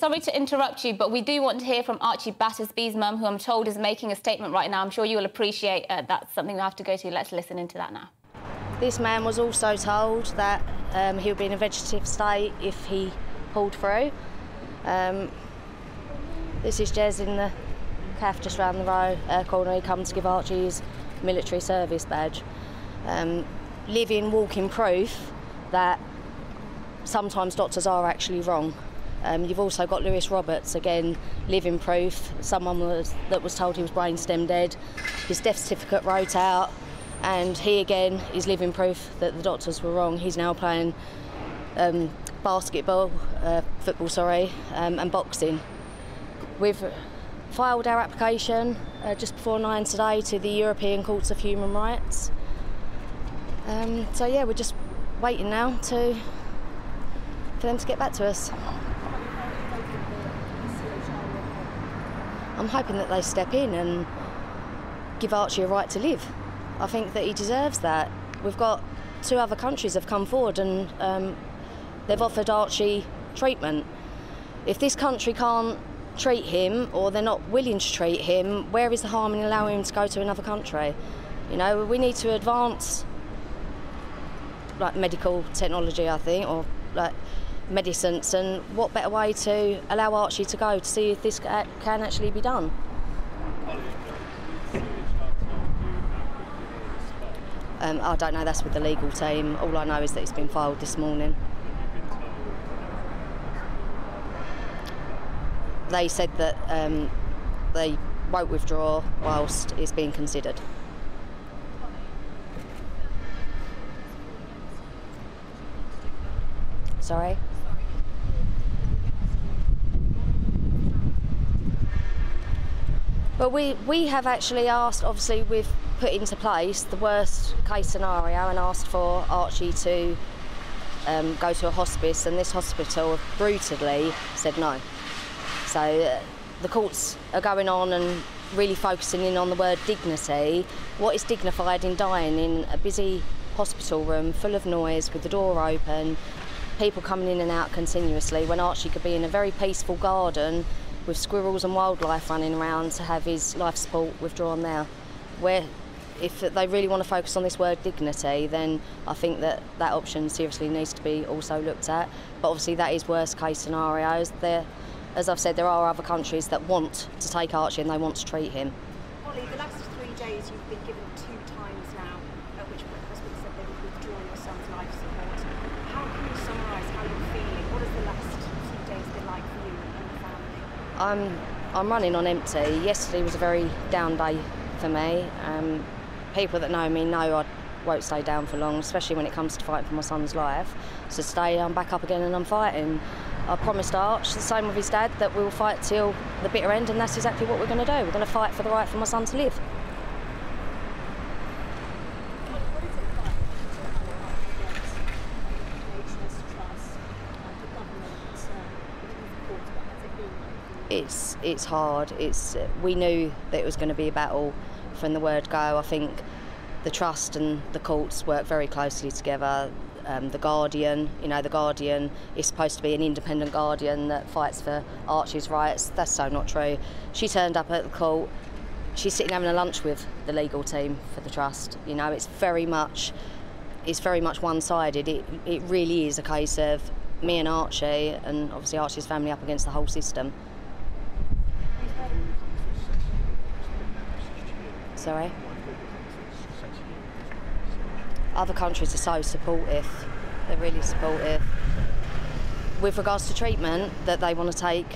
Sorry to interrupt you, but we do want to hear from Archie Battersbee's mum, who I'm told is making a statement right now. I'm sure you will appreciate that's something we have to go to. Let's listen into that now. This man was also told that he would be in a vegetative state if he pulled through. This is Jez in the cafe just round the corner. He comes to give Archie his military service badge. Living, walking proof that sometimes doctors are actually wrong. You've also got Lewis Roberts, again, living proof. Someone that was told he was brainstem dead. His death certificate wrote out, and he again is living proof that the doctors were wrong. He's now playing football, and boxing. We've filed our application just before 9 today to the European Courts of Human Rights. So yeah, we're just waiting now for them to get back to us. I'm hoping that they step in and give Archie a right to live. I think that he deserves that. We've got 2 other countries have come forward and they've offered Archie treatment. If this country can't treat him, or they're not willing to treat him, where is the harm in allowing him to go to another country? You know, we need to advance like medical technology, I think, or like medicines, and what better way to allow Archie to go to see if this can actually be done. I don't know, that's with the legal team. All I know is that it's been filed this morning. They said that they won't withdraw whilst it's being considered. Sorry? But we have actually asked, obviously we've put into place the worst case scenario and asked for Archie to go to a hospice, and this hospital brutally said no. So the courts are going on and really focusing in on the word dignity. What is dignified in dying in a busy hospital room full of noise with the door open, people coming in and out continuously, when Archie could be in a very peaceful garden with squirrels and wildlife running around to have his life support withdrawn there? Where, if they really want to focus on this word dignity, then I think that that option seriously needs to be also looked at. But obviously that is worst case scenarios. As I've said, there are other countries that want to take Archie and they want to treat him. Hollie, the last 3 days you've been given 2 times now, at which point the hospital said they would withdraw your son's life support. How can you summarise how you're feeling? What has the last few days been like for you and the family? I'm running on empty. Yesterday was a very down day for me. People that know me know I won't stay down for long, especially when it comes to fighting for my son's life. So today I'm back up again and I'm fighting. I promised Arch, the same with his dad, that we'll fight till the bitter end, and that's exactly what we're going to do. We're going to fight for the right for my son to live. It's hard. We knew that it was going to be a battle from the word go. I think the trust and the courts work very closely together. The Guardian, the Guardian is supposed to be an independent Guardian that fights for Archie's rights. That's so not true. She turned up at the court. She's sitting having a lunch with the legal team for the trust. It's very much one-sided. It really is a case of me and Archie, and obviously Archie's family up against the whole system. Sorry? Other countries are so supportive. They're really supportive. With regards to treatment that they want to take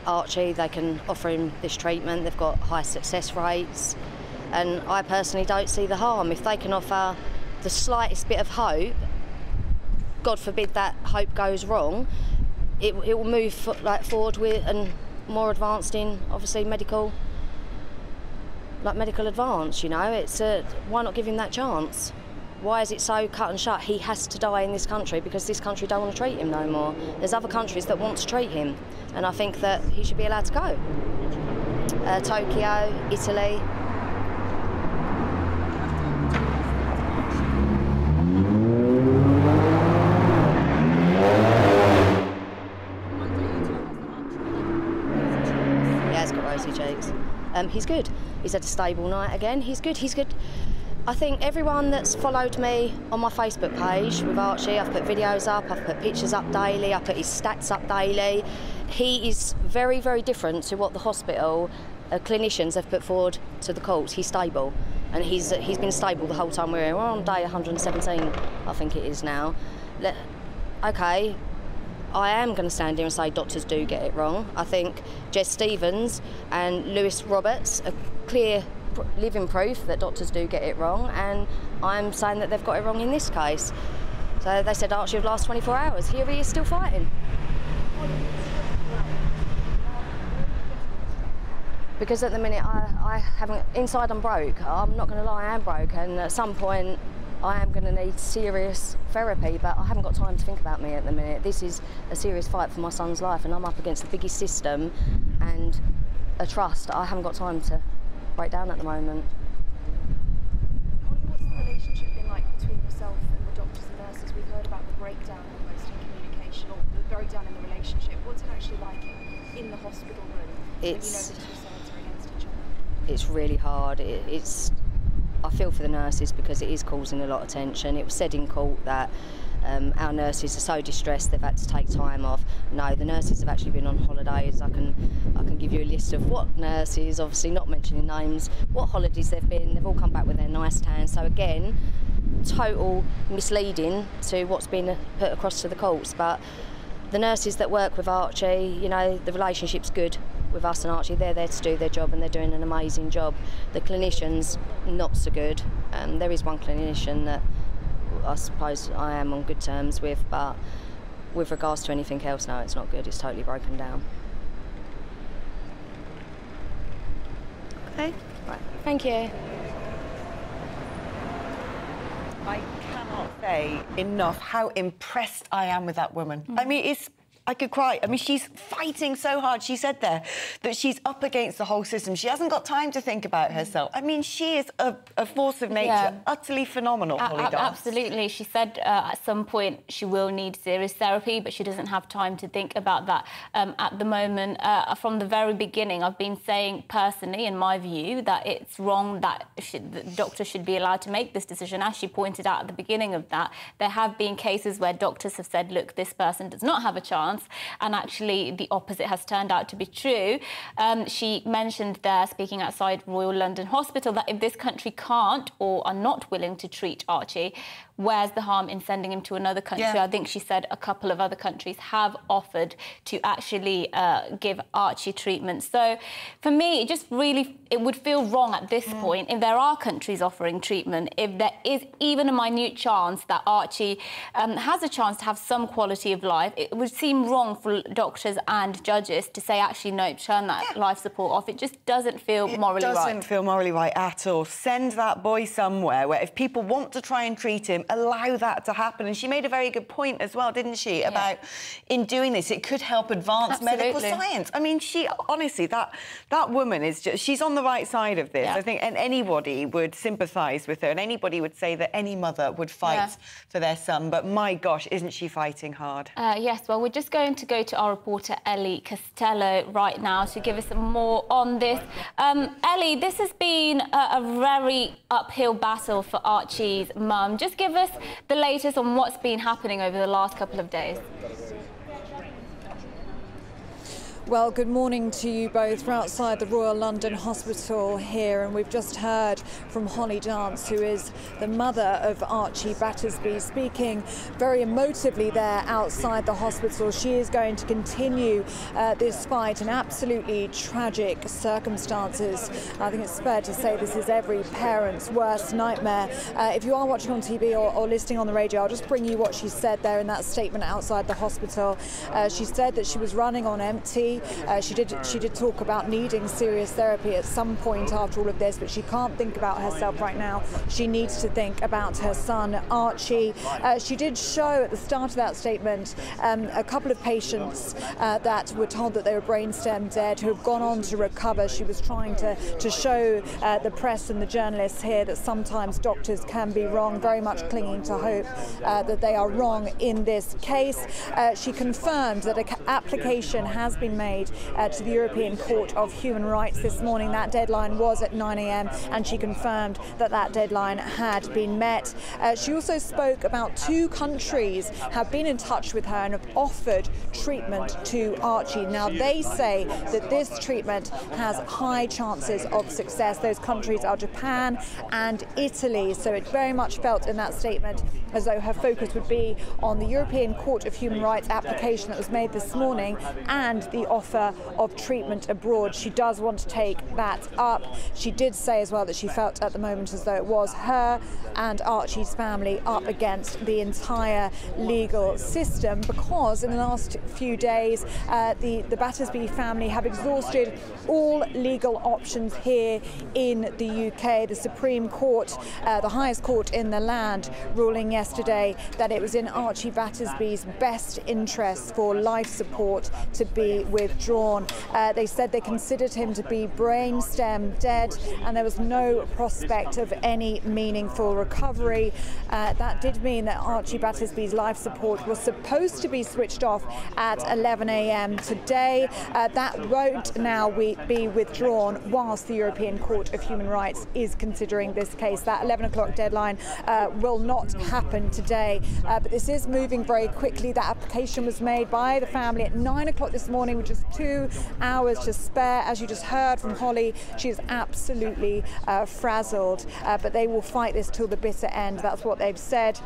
Archie, they can offer him this treatment. They've got high success rates, and I personally don't see the harm. If they can offer the slightest bit of hope, God forbid that hope goes wrong, it will move forward with and more advanced in obviously medical advance. Why not give him that chance? Why is it so cut and shut? He has to die in this country because this country don't want to treat him no more. There's other countries that want to treat him, and I think that he should be allowed to go. Tokyo, Italy. has got rosy cheeks. He's good. He's had a stable night again. He's good. He's good. I think everyone that's followed me on my Facebook page with Archie, I've put videos up, I've put pictures up daily, I put his stats up daily. He is very, very different to what the hospital clinicians have put forward to the courts. He's stable, and he's been stable the whole time we're here. We're on day 117, I think it is now. Okay, I am going to stand here and say doctors do get it wrong. I think Jess Stevens and Lewis Roberts are clear living proof that doctors do get it wrong, and I'm saying that they've got it wrong in this case. So they said Archie would last 24 hours. Here he is still fighting. Because at the minute I haven't, inside I'm broke. I'm not going to lie, I am broke, and at some point I am going to need serious therapy, but I haven't got time to think about me at the minute. This is a serious fight for my son's life, and I'm up against the biggest system and a trust. I haven't got time to break down at the moment. Hollie, what's the relationship been like between yourself and the doctors and nurses? We've heard about the breakdown almost in communication, or the breakdown in the relationship. What's it actually like in the hospital room when you know the two sides are against each other? It's really hard. I feel for the nurses because it is causing a lot of tension. It was said in court that our nurses are so distressed they've had to take time off. No, the nurses have actually been on holidays. I can give you a list of what nurses, obviously not mentioning names, what holidays they've been. They've all come back with their nice tan. So again, total misleading to what's been put across to the courts. But the nurses that work with Archie, you know, the relationship's good with us and Archie. They're there to do their job, and they're doing an amazing job. The clinicians, not so good. There is one clinician that I suppose I am on good terms with, but with regards to anything else, no, it's not good. It's totally broken down. Okay, right, thank you. I cannot say enough how impressed I am with that woman. I mean, I could cry. I mean, she's fighting so hard. She said there that she's up against the whole system. She hasn't got time to think about herself. I mean, she is a force of nature, utterly phenomenal, Hollie Dance. Absolutely. She said at some point she will need serious therapy, but she doesn't have time to think about that at the moment. From the very beginning, I've been saying personally, in my view, that it's wrong that the doctor should be allowed to make this decision. As she pointed out at the beginning of that, there have been cases where doctors have said, look, this person does not have a chance, and actually the opposite has turned out to be true. She mentioned there, speaking outside Royal London Hospital, that if this country can't or are not willing to treat Archie, where's the harm in sending him to another country? I think she said a couple of other countries have offered to actually give Archie treatment. So for me, it would feel wrong at this point if there are countries offering treatment, if there is even a minute chance that Archie has a chance to have some quality of life. It would seem wrong for doctors and judges to say, actually, no, turn that life support off. It just doesn't feel morally right. It doesn't feel morally right at all. Send that boy somewhere where if people want to try and treat him, allow that to happen. And she made a very good point as well, didn't she, about in doing this, it could help advance medical science. I mean, she, honestly, that woman is just, she's on the right side of this. I think, and anybody would sympathise with her, and anybody would say that any mother would fight for their son. But my gosh, isn't she fighting hard? Yes, well, we're just going to go to our reporter Ellie Costello right now to give us some more on this. Ellie, this has been a very uphill battle for Archie's mum. Just give us the latest on what's been happening over the last couple of days. Well, good morning to you both. We're outside the Royal London Hospital here, and we've just heard from Hollie Dance, who is the mother of Archie Battersbee, speaking very emotively there outside the hospital. She is going to continue this fight in absolutely tragic circumstances. I think it's fair to say this is every parent's worst nightmare. If you are watching on TV or listening on the radio, I'll just bring you what she said there in that statement outside the hospital. She said that she was running on empty. She did talk about needing serious therapy at some point after all of this, but she can't think about herself right now. She needs to think about her son, Archie. She did show at the start of that statement a couple of patients that were told that they were brainstem dead, who have gone on to recover. She was trying to show the press and the journalists here that sometimes doctors can be wrong, very much clinging to hope that they are wrong in this case. She confirmed that an application has been made made to the European Court of Human Rights this morning. That deadline was at 9 a.m. and she confirmed that that deadline had been met. She also spoke about 2 countries have been in touch with her and have offered treatment to Archie. Now, they say that this treatment has high chances of success. Those countries are Japan and Italy. So it very much felt in that statement as though her focus would be on the European Court of Human Rights application that was made this morning and the offer of treatment abroad. She does want to take that up. She did say as well that she felt at the moment as though it was her and Archie's family up against the entire legal system, because in the last few days the Battersbee family have exhausted all legal options here in the UK. The Supreme Court, the highest court in the land, ruling yesterday that it was in Archie Battersbee's best interest for life support to be withdrawn. They said they considered him to be brainstem dead and there was no prospect of any meaningful recovery. That did mean that Archie Battersbee's life support was supposed to be switched off at 11 a.m. today. That won't now be withdrawn whilst the European Court of Human Rights is considering this case. That 11 o'clock deadline will not happen today, but this is moving very quickly. That application was made by the family at 9 o'clock this morning with just 2 hours to spare. As you just heard from Hollie, she is absolutely frazzled, but they will fight this till the bitter end. That's what they've said.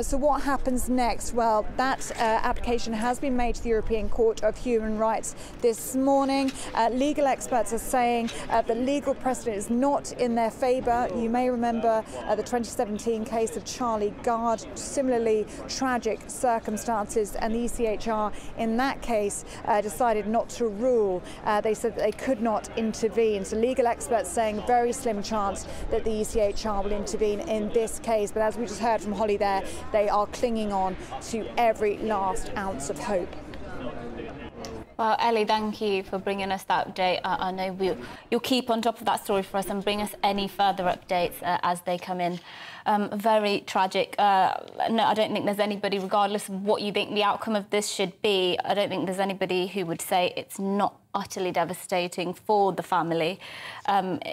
So what happens next? Well, that application has been made to the European Court of Human Rights this morning. Legal experts are saying the legal precedent is not in their favour. You may remember the 2017 case of Charlie Gard, similarly tragic circumstances, and the ECHR in that case decided not to rule. They said that they could not intervene. So legal experts saying very slim chance that the ECHR will intervene in this case. But as we just heard from Hollie there, they are clinging on to every last ounce of hope. Well, Ellie, thank you for bringing us that update. I know you'll keep on top of that story for us and bring us any further updates as they come in. Very tragic. No, I don't think there's anybody, regardless of what you think the outcome of this should be, I don't think there's anybody who would say it's not utterly devastating for the family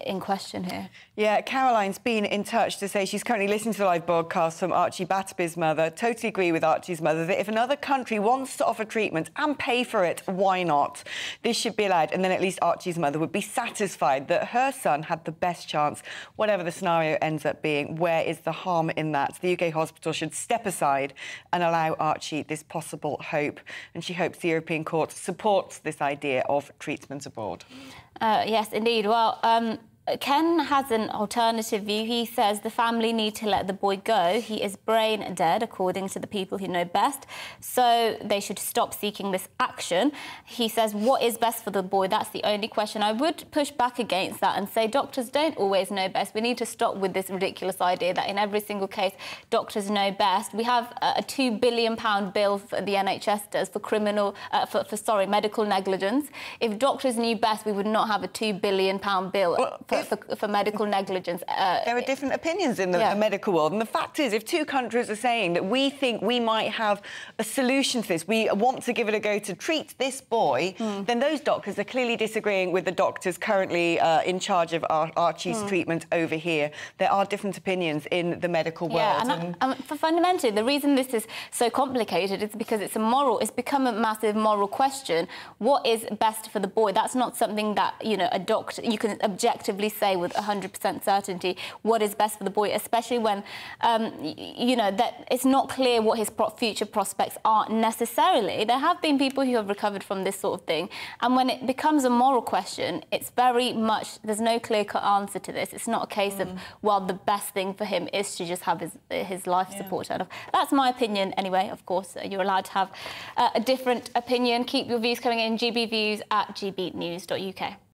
in question here. Yeah, Caroline's been in touch to say she's currently listening to the live broadcast from Archie Battersbee's mother. Totally agree with Archie's mother that if another country wants to offer treatment and pay for it, why not? This should be allowed, and then at least Archie's mother would be satisfied that her son had the best chance, whatever the scenario ends up being. Where is the harm in that? The UK hospital should step aside and allow Archie this possible hope, and she hopes the European Court supports this idea of treatment abroad. Yes, indeed. Well, Ken has an alternative view. He says the family need to let the boy go. He is brain dead, according to the people who know best, so they should stop seeking this action. He says, what is best for the boy? That's the only question. I would push back against that and say doctors don't always know best. We need to stop with this ridiculous idea that in every single case doctors know best. We have a £2 billion bill for the NHS does for medical negligence. If doctors knew best, we would not have a £2 billion bill for medical negligence. There are different opinions in the medical world, and the fact is, if 2 countries are saying that we think we might have a solution to this, we want to give it a go to treat this boy, then those doctors are clearly disagreeing with the doctors currently in charge of Archie's treatment over here. There are different opinions in the medical world. Yeah, and fundamentally, the reason this is so complicated is because it's become a massive moral question. What is best for the boy? That's not something that, you know, a doctor, you can objectively say with 100% certainty what is best for the boy, especially when, you know, that it's not clear what his future prospects are necessarily. There have been people who have recovered from this sort of thing, and when it becomes a moral question, it's very much, there's no clear-cut answer to this. It's not a case of, well, the best thing for him is to just have his life support out of. That's my opinion anyway. Of course, you're allowed to have a different opinion. Keep your views coming in, gbviews@gbnews.uk.